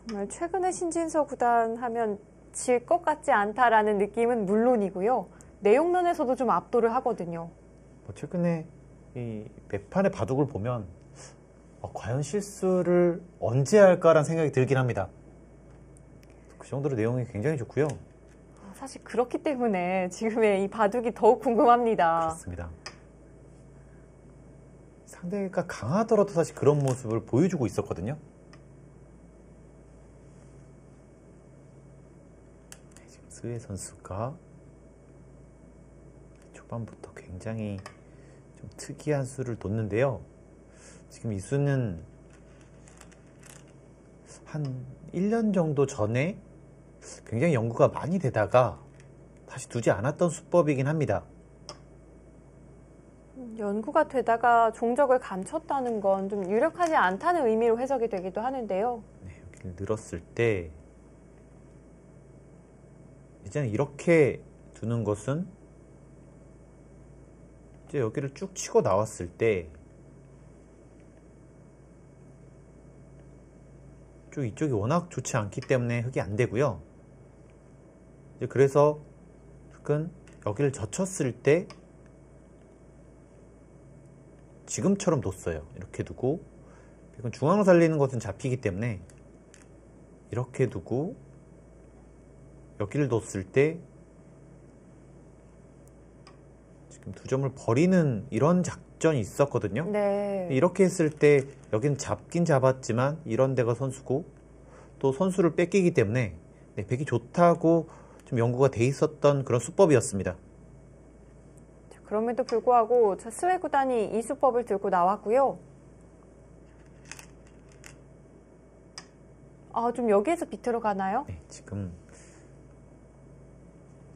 정말 최근에 신진서 구단 하면 질 것 같지 않다라는 느낌은 물론이고요. 내용 면에서도 좀 압도를 하거든요. 최근에 이 매판의 바둑을 보면 과연 실수를 언제 할까라는 생각이 들긴 합니다. 그 정도로 내용이 굉장히 좋고요. 사실 그렇기 때문에 지금의 이 바둑이 더욱 궁금합니다. 그렇습니다. 상대가 강하더라도 사실 그런 모습을 보여주고 있었거든요. 지금 스웨 선수가 초반부터 굉장히 좀 특이한 수를 뒀는데요. 지금 이 수는 한 1년 정도 전에 굉장히 연구가 많이 되다가 다시 두지 않았던 수법이긴 합니다. 연구가 되다가 종적을 감췄다는 건 좀 유력하지 않다는 의미로 해석이 되기도 하는데요. 네, 여기를 늘었을 때 이제는 이렇게 두는 것은 이제 여기를 쭉 치고 나왔을 때 이쪽이 워낙 좋지 않기 때문에 흙이 안 되고요. 이제 그래서 흙은 여기를 젖혔을 때 지금처럼 뒀어요. 이렇게 두고 이건 중앙을 살리는 것은 잡히기 때문에 이렇게 두고 여기를 뒀을 때 지금 두 점을 버리는 이런 작전이 있었거든요. 네. 이렇게 했을 때 여기는 잡긴 잡았지만 이런 데가 선수고 또 선수를 뺏기기 때문에 백이 좋다고 좀 연구가 돼 있었던 그런 수법이었습니다. 그럼에도 불구하고 스웨 구단이 이 수법을 들고 나왔고요. 좀 여기에서 비틀어 가나요? 네, 지금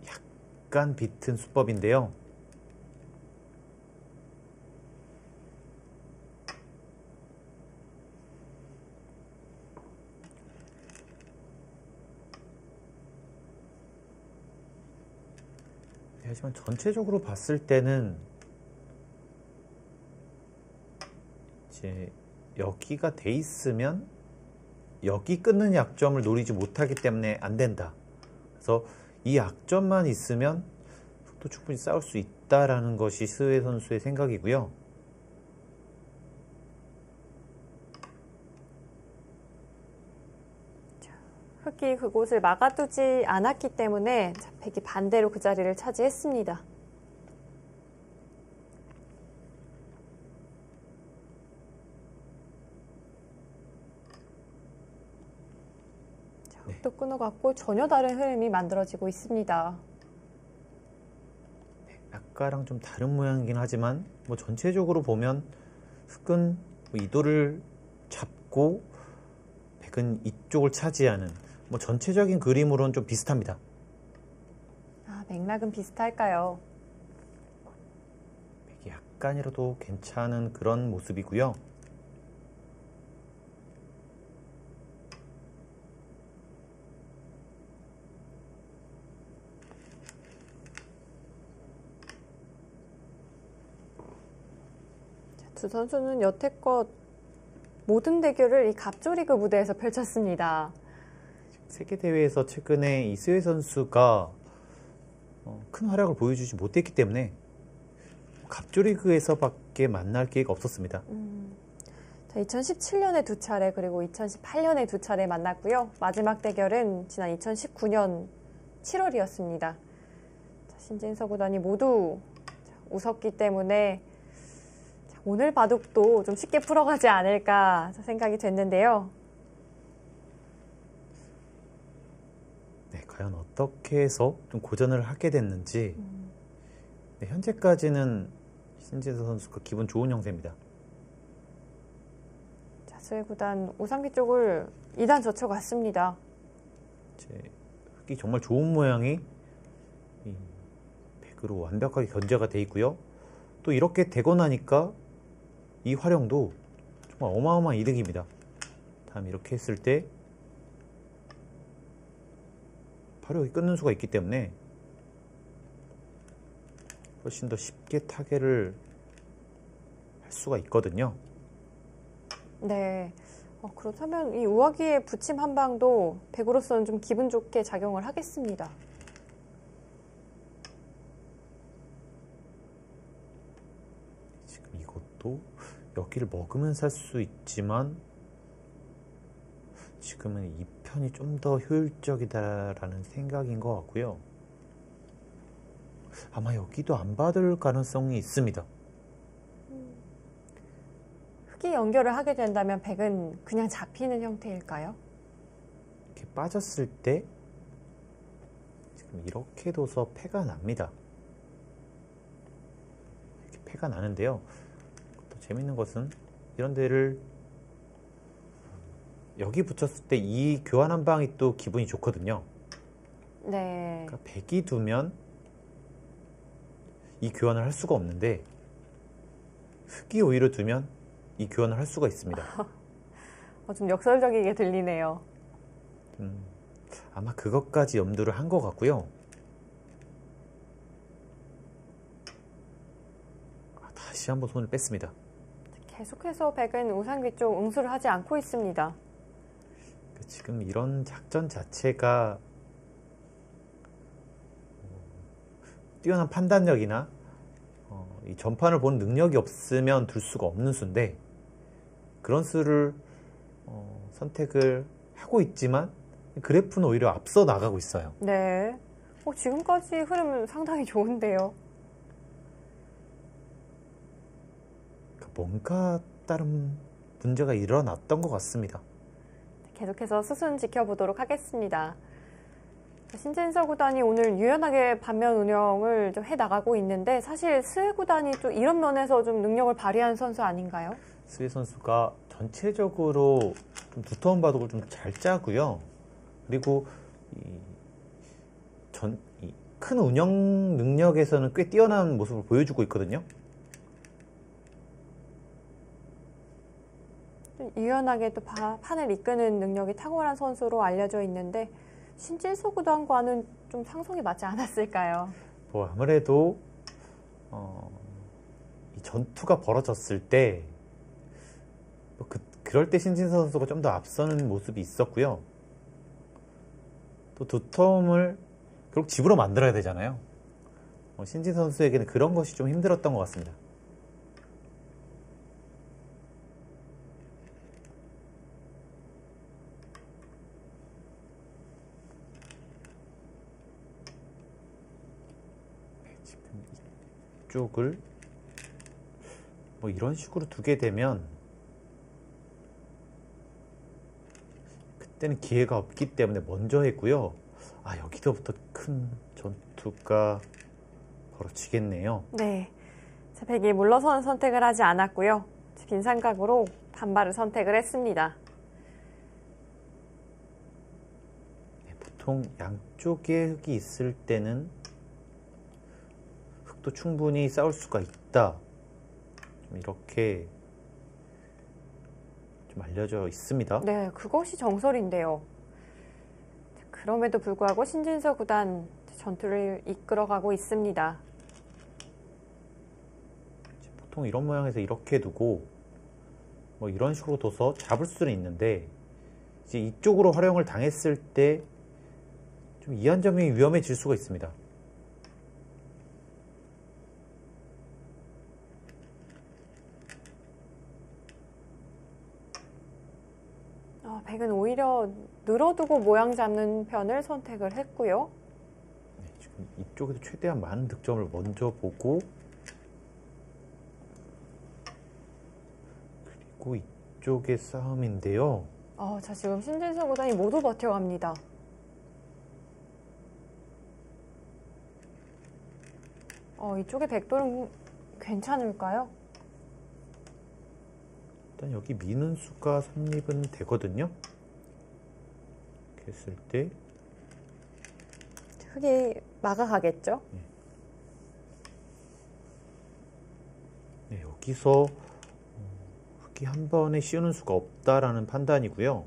약간 비튼 수법인데요. 하지만 전체적으로 봤을 때는 이제 여기가 돼 있으면 여기 끊는 약점을 노리지 못하기 때문에 안 된다. 그래서 이 약점만 있으면 또 충분히 싸울 수 있다라는 것이 스웨 선수의 생각이고요. 흙이 그곳을 막아두지 않았기 때문에 백이 반대로 그 자리를 차지했습니다. 흙도 끊어갔고 전혀 다른 흐름이 만들어지고 있습니다. 아까랑 좀 다른 모양이긴 하지만 전체적으로 보면 흙은 이도를 잡고 백은 이쪽을 차지하는 전체적인 그림으로는 좀 비슷합니다. 맥락은 비슷할까요? 백이 약간이라도 괜찮은 그런 모습이고요. 두 선수는 여태껏 모든 대결을 이 갑조리그 무대에서 펼쳤습니다. 세계대회에서 최근에 이스웨 선수가 큰 활약을 보여주지 못했기 때문에 갑조리그에서밖에 만날 기회가 없었습니다. 2017년에 두 차례 그리고 2018년에 두 차례 만났고요. 마지막 대결은 지난 2019년 7월이었습니다. 신진서 구단이 모두 웃었기 때문에 오늘 바둑도 좀 쉽게 풀어가지 않을까 생각이 됐는데요. 네, 과연 어떻게 해서 좀 고전을 하게 됐는지 네, 현재까지는 신진서 선수가 기분 좋은 형세입니다. 스웨 구단 우상기 쪽을 2단 젖혀갔습니다. 흙이 정말 좋은 모양이 백으로 완벽하게 견제가 돼 있고요. 또 이렇게 되고 나니까 이 활용도 정말 어마어마한 이득입니다. 다음 이렇게 했을 때 바로 여기 끊는 수가 있기 때문에 훨씬 더 쉽게 타개를 할 수가 있거든요. 네, 그렇다면 이 우아기의 붙임 한 방도 백으로서는 좀 기분 좋게 작용을 하겠습니다. 지금 이것도 여기를 먹으면 살 수 있지만 지금은 이 편이 좀 더 효율적이다라는 생각인 것 같고요. 아마 여기도 안 받을 가능성이 있습니다. 흑이 연결을 하게 된다면 백은 그냥 잡히는 형태일까요? 이렇게 빠졌을 때 지금 이렇게 둬서 패가 납니다. 이렇게 패가 나는데요. 또 재밌는 것은 이런 데를 여기 붙였을 때 이 교환 한 방이 또 기분이 좋거든요. 네. 그러니까 백이 두면 이 교환을 할 수가 없는데 흑이 오히려 두면 이 교환을 할 수가 있습니다. 좀 역설적이게 들리네요. 아마 그것까지 염두를 한 것 같고요. 다시 한번 손을 뺐습니다. 계속해서 백은 우상귀 쪽 응수를 하지 않고 있습니다. 지금 이런 작전 자체가 뛰어난 판단력이나 이 전판을 본 능력이 없으면 둘 수가 없는 수인데 그런 수를 선택을 하고 있지만 그래프는 오히려 앞서 나가고 있어요. 네. 지금까지 흐름은 상당히 좋은데요. 뭔가 다른 문제가 일어났던 것 같습니다. 계속해서 수순 지켜보도록 하겠습니다. 신진서 구단이 오늘 유연하게 반면 운영을 좀 해나가고 있는데 사실 스웨 구단이 또 이런 면에서 좀 능력을 발휘한 선수 아닌가요? 스웨 선수가 전체적으로 좀 두터운 바둑을 좀 잘 짜고요. 그리고 큰 운영 능력에서는 꽤 뛰어난 모습을 보여주고 있거든요. 유연하게 또 판을 이끄는 능력이 탁월한 선수로 알려져 있는데 신진서 구단과는 좀 상성이 맞지 않았을까요? 아무래도 이 전투가 벌어졌을 때 그럴 때 신진서 선수가 좀 더 앞서는 모습이 있었고요. 또 두터움을 결국 집으로 만들어야 되잖아요. 신진서 선수에게는 그런 것이 좀 힘들었던 것 같습니다. 쪽을 이런 식으로 두게 되면 그때는 기회가 없기 때문에 먼저 했고요. 여기서부터 큰 전투가 벌어지겠네요. 네. 백이 물러서는 선택을 하지 않았고요. 빈삼각으로 반발을 선택을 했습니다. 보통 양쪽에 흑이 있을 때는 흑도 충분히 싸울 수가 있다. 좀 이렇게 좀 알려져 있습니다. 네, 그것이 정설인데요. 그럼에도 불구하고 신진서 구단 전투를 이끌어가고 있습니다. 보통 이런 모양에서 이렇게 두고 이런 식으로 둬서 잡을 수는 있는데 이제 이쪽으로 활용을 당했을 때 좀 이한점이 위험해질 수가 있습니다. 백은 오히려 늘어두고 모양 잡는 편을 선택을 했고요. 네, 지금 이쪽에서 최대한 많은 득점을 먼저 보고 그리고 이쪽의 싸움인데요. 자, 지금 신진서 구단이 모두 버텨갑니다. 이쪽에 백돌은 괜찮을까요? 일단 여기 미는 수가 성립은 되거든요. 이렇게 했을 때 흑이 막아가겠죠? 네, 여기서 흑이 한 번에 씌우는 수가 없다라는 판단이고요.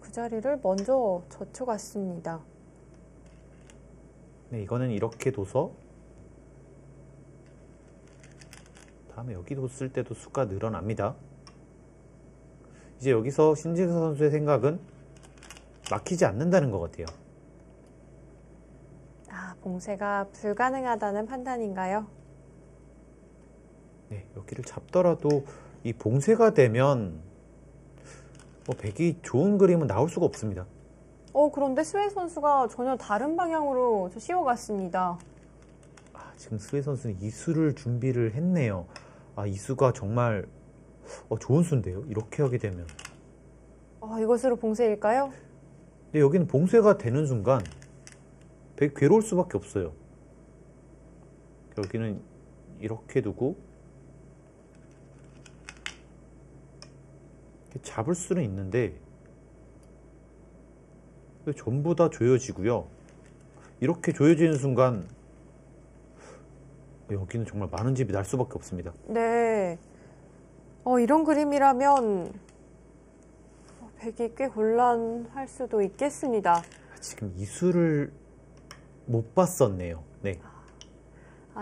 그 자리를 먼저 젖혀갔습니다. 네, 이거는 이렇게 둬서 다음에 여기 뒀을 때도 수가 늘어납니다. 이제 여기서 신진서 선수의 생각은 막히지 않는다는 것 같아요. 아, 봉쇄가 불가능하다는 판단인가요? 네, 여기를 잡더라도 이 봉쇄가 되면 백이 좋은 그림은 나올 수가 없습니다. 그런데 스웨이 선수가 전혀 다른 방향으로 씌워갔습니다. 지금 스웨이 선수는 이수를 준비를 했네요. 이수가 정말 좋은 수인데요. 이렇게 하게 되면. 이것으로 봉쇄일까요? 근데 여기는 봉쇄가 되는 순간 되게 괴로울 수밖에 없어요. 여기는 이렇게 두고 이렇게 잡을 수는 있는데 전부 다 조여지고요. 이렇게 조여지는 순간 여기는 정말 많은 집이 날 수밖에 없습니다. 네. 이런 그림이라면 백이 꽤 곤란할 수도 있겠습니다. 지금 이수를 못 봤었네요. 네.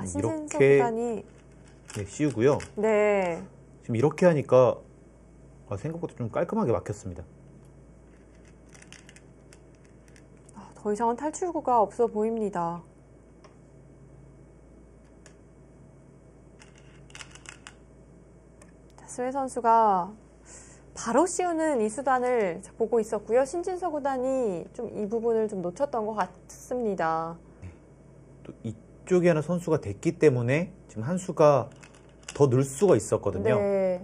신진서 이렇게 구단이 씌우고요. 네. 지금 이렇게 하니까 생각보다 좀 깔끔하게 막혔습니다. 더 이상은 탈출구가 없어 보입니다. 스웨 선수가 바로 씌우는 이 수단을 보고 있었고요. 신진서 구단이 좀 이 부분을 좀 놓쳤던 것 같습니다. 또 이쪽에 하나 선수가 됐기 때문에 지금 한 수가 더 늘 수가 있었거든요. 네.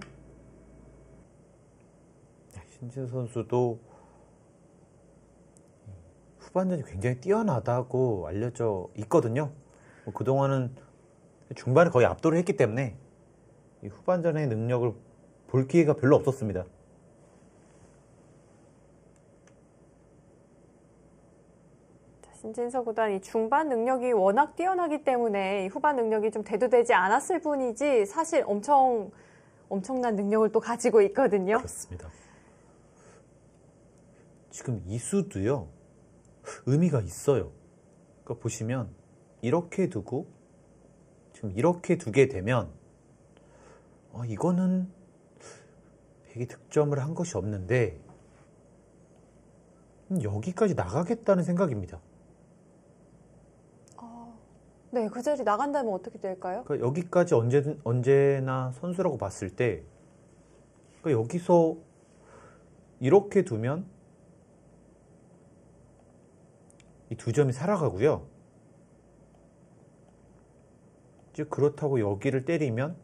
신진서 선수도 후반전이 굉장히 뛰어나다고 알려져 있거든요. 그동안은 중반에 거의 압도를 했기 때문에 이 후반전의 능력을 볼 기회가 별로 없었습니다. 신진서 구단이 중반 능력이 워낙 뛰어나기 때문에 후반 능력이 좀 대두되지 않았을 뿐이지 사실 엄청난 능력을 또 가지고 있거든요. 그렇습니다. 지금 이 수도요. 의미가 있어요. 그러니까 보시면 이렇게 두고 지금 이렇게 두게 되면 이거는 백이 득점을 한 것이 없는데 여기까지 나가겠다는 생각입니다. 네, 그 자리 나간다면 어떻게 될까요? 그러니까 여기까지 언제나 선수라고 봤을 때 그러니까 여기서 이렇게 두면 이 두 점이 살아가고요. 즉 그렇다고 여기를 때리면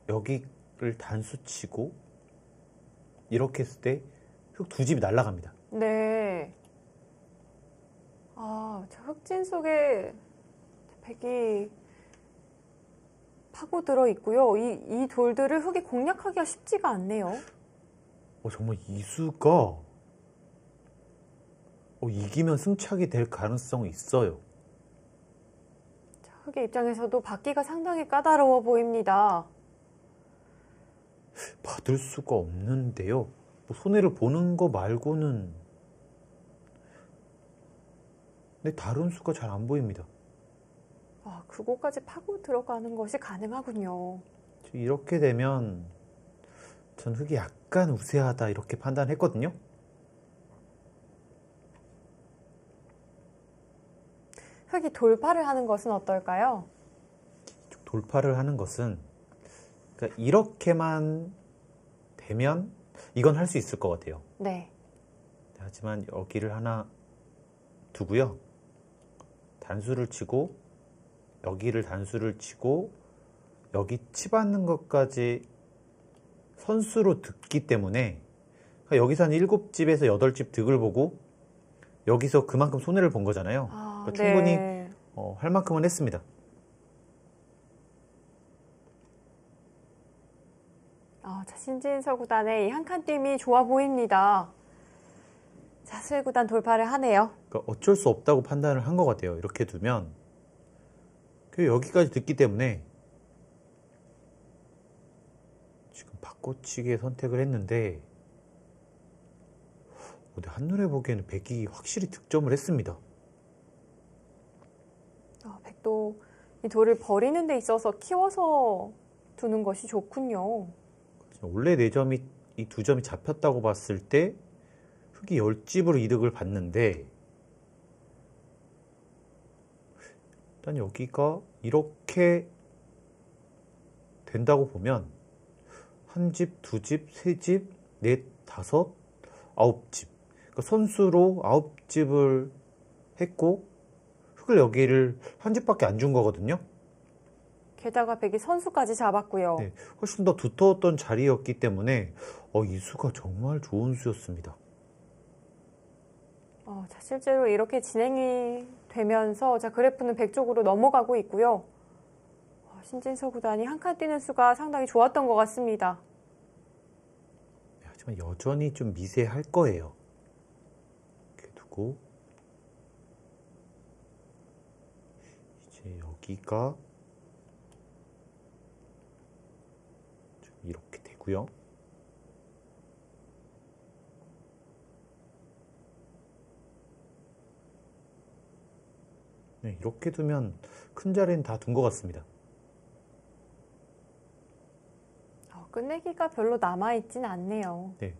여기를 단수 치고 이렇게 했을 때 두 집이 날아갑니다. 네. 저 흑진 속에 백이 파고들어 있고요. 이 돌들을 흑이 공략하기가 쉽지가 않네요. 정말 이수가 이기면 승착이 될 가능성이 있어요. 흑의 입장에서도 받기가 상당히 까다로워 보입니다. 받을 수가 없는데요. 손해를 보는 거 말고는 근데 다른 수가 잘 안 보입니다. 그곳까지 파고 들어가는 것이 가능하군요. 이렇게 되면 전 흑이 약간 우세하다 이렇게 판단했거든요. 흑이 돌파를 하는 것은 어떨까요? 돌파를 하는 것은 그러니까 이렇게만 되면 이건 할 수 있을 것 같아요. 네. 하지만 여기를 하나 두고요. 단수를 치고 여기를 단수를 치고 여기 치받는 것까지 선수로 듣기 때문에 그러니까 여기서 한 7집에서 8집 득을 보고 여기서 그만큼 손해를 본 거잖아요. 그러니까 충분히 네. 할 만큼은 했습니다. 신진서 구단의 이 한 칸 띄움이 좋아 보입니다. 자, 스웨 구단 돌파를 하네요. 그러니까 어쩔 수 없다고 판단을 한 것 같아요. 이렇게 두면 여기까지 듣기 때문에 지금 바꿔치기에 선택을 했는데 한눈에 보기에는 백이 확실히 득점을 했습니다. 백도 이 돌을 버리는 데 있어서 키워서 두는 것이 좋군요. 원래 4점이 이 2점이 잡혔다고 봤을 때 흙이 10집으로 이득을 봤는데 일단 여기가 이렇게 된다고 보면 1집, 2집, 3집, 4, 5, 9집. 그러니까 선수로 9집을 했고 흙을 여기를 1집밖에 안 준 거거든요. 게다가 백이 선수까지 잡았고요. 네, 훨씬 더 두터웠던 자리였기 때문에 이 수가 정말 좋은 수였습니다. 자, 실제로 이렇게 진행이 되면서 자, 그래프는 백 쪽으로 넘어가고 있고요. 신진서 구단이 한 칸 뛰는 수가 상당히 좋았던 것 같습니다. 네, 하지만 여전히 좀 미세할 거예요. 이렇게 두고 이제 여기가 좀 이렇게 되고요. 네, 이렇게 두면 큰 자리는 다 둔 것 같습니다. 끝내기가 별로 남아있진 않네요. 네,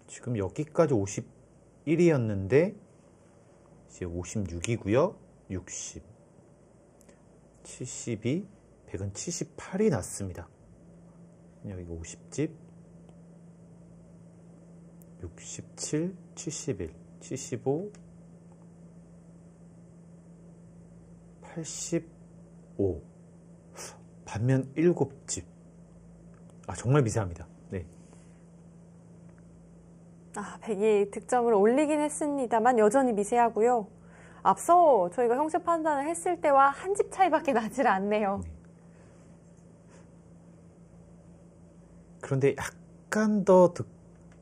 지금 여기까지 51이었는데 이제 56이고요. 60, 72, 100은 78이 났습니다. 여기가 50집, 67, 71, 75, 85, 반면 7집. 정말 미세합니다. 네. 백이 득점을 올리긴 했습니다만 여전히 미세하고요. 앞서 저희가 형세 판단을 했을 때와 한 집 차이밖에 나질 않네요. 네. 그런데 약간 더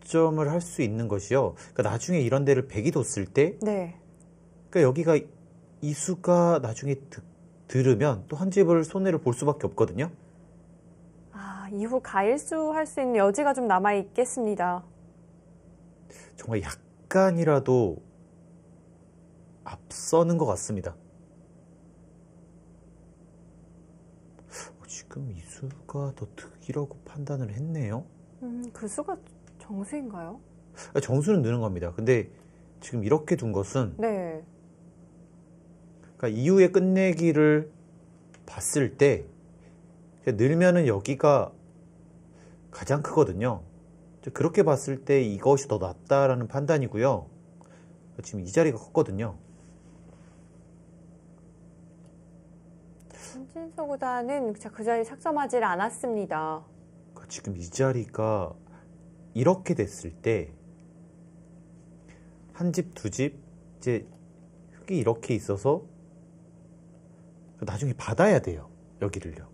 득점을 할 수 있는 것이요. 그러니까 나중에 이런 데를 백이 뒀을 때, 네. 그러니까 여기가 이 수가 나중에 들으면 또 한 집을 손해를 볼 수밖에 없거든요. 이후 가일수 할 수 있는 여지가 좀 남아 있겠습니다. 정말 약간이라도 앞서는 것 같습니다. 지금 이 수가 더 득이라고 판단을 했네요. 그 수가 정수인가요? 정수는 느는 겁니다. 근데 지금 이렇게 둔 것은 네. 그러니까 이후의 끝내기를 봤을 때 늘면은 여기가 가장 크거든요. 그렇게 봤을 때 이것이 더 낫다라는 판단이고요. 지금 이 자리가 컸거든요. 신진서 구단은 그 자리에 착점하지 않았습니다. 지금 이 자리가 이렇게 됐을 때 한 집, 두 집, 이제 흙이 이렇게 있어서 나중에 받아야 돼요. 여기를요.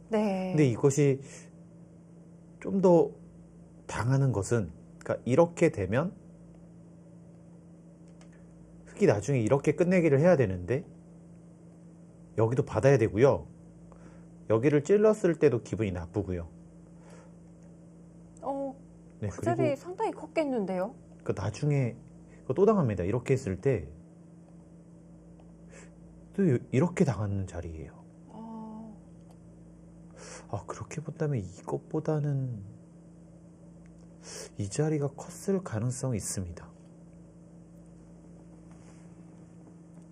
네. 근데 이것이 좀 더 당하는 것은, 그러니까 이렇게 되면 흙이 나중에 이렇게 끝내기를 해야 되는데 여기도 받아야 되고요. 여기를 찔렀을 때도 기분이 나쁘고요. 네, 그 자리 상당히 컸겠는데요? 그 나중에 또 당합니다. 이렇게 했을 때 또 이렇게 당하는 자리예요. 그렇게 본다면 이것보다는 이 자리가 컸을 가능성이 있습니다.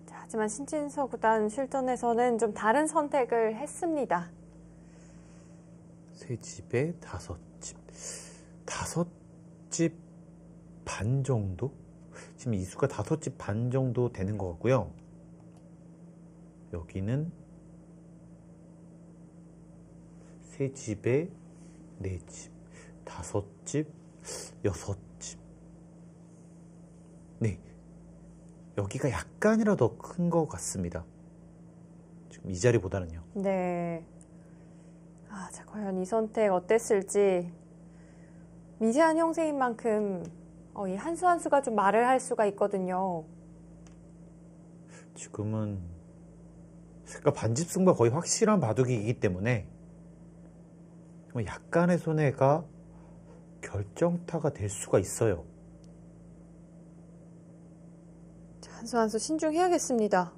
자, 하지만 신진서 구단 실전에서는 좀 다른 선택을 했습니다. 세 집에 5집. 5집 반 정도? 지금 이 수가 5집 반 정도 되는 것 같고요. 여기는 세 집에 4집, 5집, 6집. 네, 여기가 약간이라도 더 큰 것 같습니다. 지금 이 자리보다는요. 네. 자, 과연 이 선택 어땠을지. 미세한 형세인 만큼 이 한 수 한 수가 좀 말을 할 수가 있거든요. 지금은 그러니까 반집 승부가 거의 확실한 바둑이기 때문에 약간의 손해가 결정타가 될 수가 있어요. 한 수 한 수 신중해야겠습니다.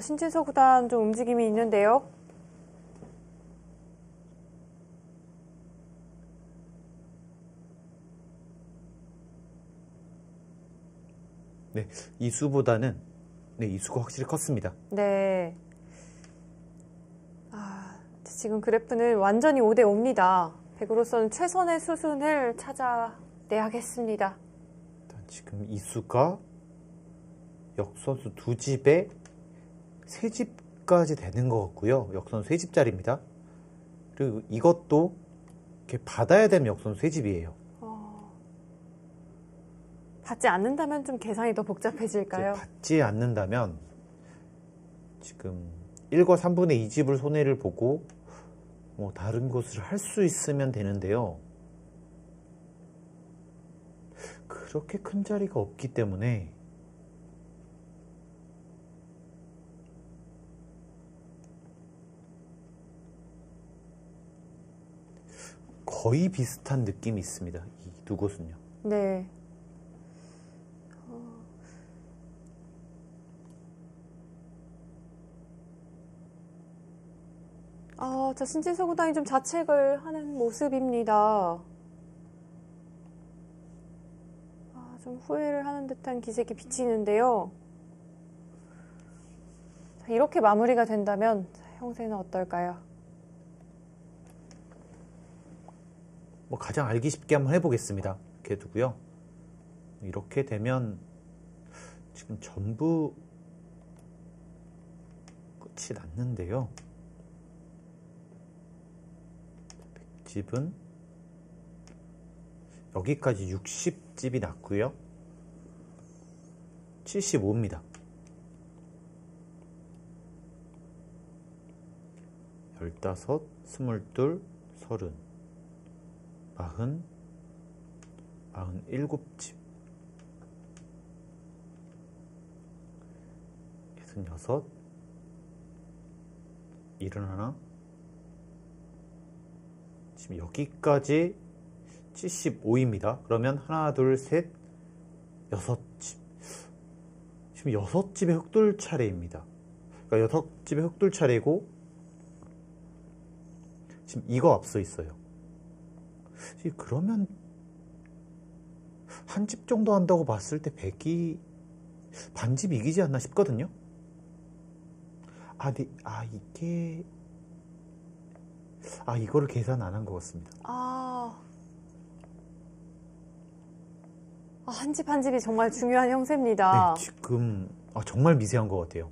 신진서 구단 좀 움직임이 있는데요. 네, 이수보다는 네, 이수가 확실히 컸습니다. 네. 지금 그래프는 완전히 5대 5입니다. 백으로서는 최선의 수순을 찾아내야겠습니다. 지금 이수가 역선수 2집에 3집까지 되는 것 같고요. 역선수 3집짜리입니다. 그리고 이것도 이렇게 받아야 되는 역선수 3집이에요. 받지 않는다면 좀 계산이 더 복잡해질까요? 받지 않는다면 지금 1과 3분의 2집을 손해를 보고 뭐 다른 곳을 할 수 있으면 되는데요. 그렇게 큰 자리가 없기 때문에 거의 비슷한 느낌이 있습니다. 이 두 곳은요. 네. 자, 신진서 구단이 좀 자책을 하는 모습입니다. 좀 후회를 하는 듯한 기색이 비치는데요. 자, 이렇게 마무리가 된다면 형세는 어떨까요? 뭐 가장 알기 쉽게 한번 해보겠습니다. 이렇게 두고요. 이렇게 되면 지금 전부 끝이 났는데요. 100집은 여기까지 60집이 났고요. 75입니다. 15, 22, 30, 40, 47집, 66, 71, 지금 여기까지 75입니다. 그러면 하나, 둘, 셋, 6집. 지금 6집의 흑돌 차례입니다. 그러니까 6집의 흑돌 차례고 지금 이거 앞서 있어요. 그러면 한 집 정도 한다고 봤을 때 100이 반집 이기지 않나 싶거든요. 이거를 계산 안 한 것 같습니다. 한 집 한 집이 정말 중요한 형세입니다. 네, 지금 정말 미세한 것 같아요.